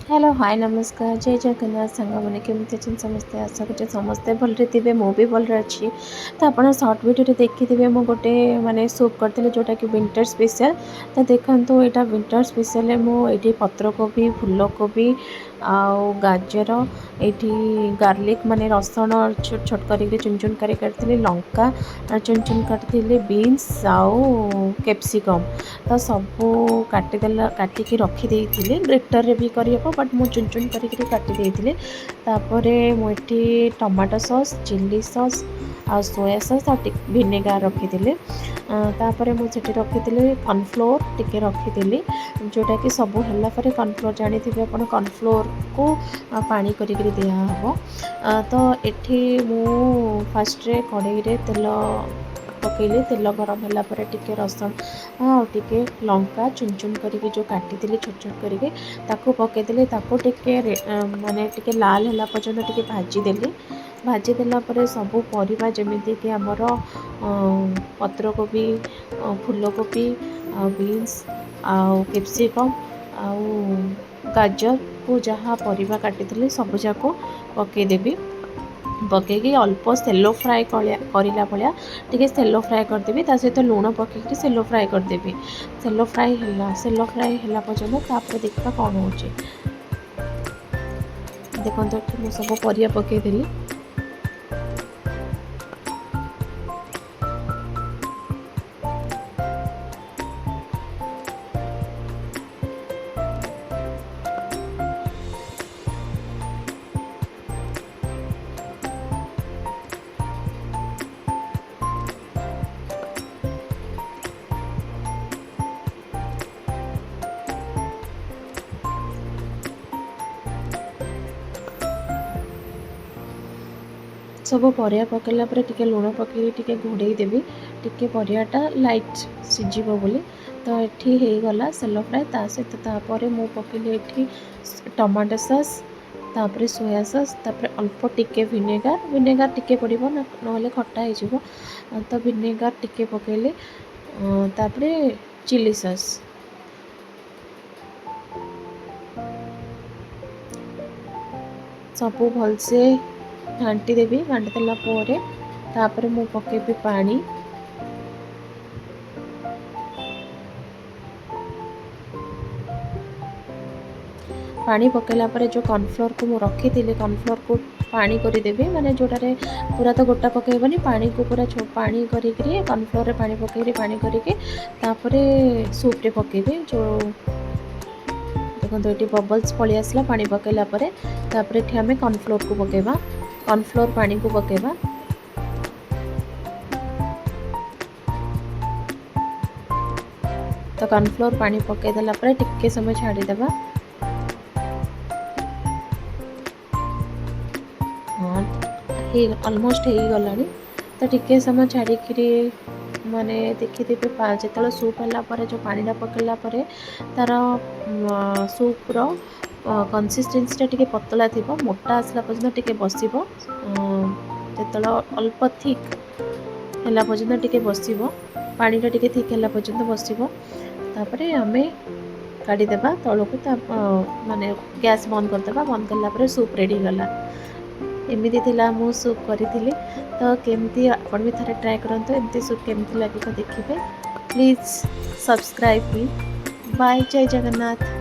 Hello hi नमस्कार जय जगन्नाथ सांग मैंने केमती अच्छे समस्ते आशा कर समस्ते भलरे थे मु भी भलरे अच्छी तो आप सर्ट वीडियो देखिथे मुझे गोटे माने सूप करते जोटा कि विंटर स्पेशल तो देखो यहाँ विंटर स्पेशल मुझे पत्र कोबी फूल कोबी आउ गाजर ये गार्लिक माने रसुण छोट छोट कर चुन चुन कर लंका चुन चुन करती बीन्स आउ कैप्सिकम तो सबू काटिकी रखीदे ग्रेटर रे भी करहब बट मु चुन चुन करके काटी देती मुझे टमाटो सॉस चिल्ली सॉस आ सोया सॉस और विनेगार रखी तापर मुझे रखी कॉर्नफ्लोर टिके रखी जोटा कि सबू है कॉर्नफ्लोर जानी थे आप कॉर्नफ्लोर को पानी करी दिहब तो ये मु फास्ट कड़ाई तेल पकईली तेल गरम है टिके रसुण और टिके लंका चुन चुन करके जो काटी छोट छोट करके ताको पकईदेली टिके माने टिके लाल है पर्यटन टिके भाजीदेला सबू परिबा जमीती कि आमर पत्र कोबी फूल कोबी बीन्स आउ कैप्सिकम आउ गाजर को जहाँ परिबा काटी सबू जाक पकईदेवी पकईकी अल्प सेलो फ्राए करला भाया टी सेलो फ्राए करदेवी सहित लुण पकईकी सेलो फ्राए करदेवी सेलो फ्राए है पर्यटन देखा कौन हो देखो मुझे सब परिया पकईदेली सब परिया पकईला टिके लुण पकई टिके घोड़े देवी टिके परियाटा लाइट सीझिबो बोली तो ये गला सेलो फ्राए सहित तापर मु पकईली ये टमाटो सॉस तापर सोया सॉस तापर अल्प टिके विनेगार टिके पड़ो ना खट्टा हो तो विनेगार टिके पकईली तापर चिली सॉस सबू भलसे घाटी देवी घाटी देलापर मु पकेबी पानी पानी पकेला जो कॉर्नफ्लोर को मुझे रखी थी कॉर्नफ्लोर को पानी करदेवी माने जोटारे पूरा तो गोटा पकेबनी पानी को पूरा पानी करी कॉर्नफ्लोर पानी पकई पानी करके सूप रे पकेबी जो देखो ये बबल्स पलि आसला पानी पकेला आम कॉर्नफ्लोर को पकेबा कॉर्नफ्लोर पानी को पकेबा तो कॉर्नफ्लोर पानी पकईदेला टिके समय छाड़ीदेबा हाँ ऑलमोस्ट हो गला तो टिके समय छाड़ी माने देखिथे जो सूप है जो पानी पकड़ा तार सूप रो कंसिस्टेंसी टिके पतला थी मोटा आसला पर्यटन टिके बस जो अल्प थिक है पर्यटन टिके बस पानी टिके थिक है पर्यटन बस आम काढ़ीदेवा तौल को माने गैस बंद करदे बंद कला सूप रेडी गला एमती मु सूप करी तो केमती आपण भी थे ट्राए करते एमती सूप केमती लगे देखिए प्लीज सब्सक्राइब मी बाय जय जगन्नाथ।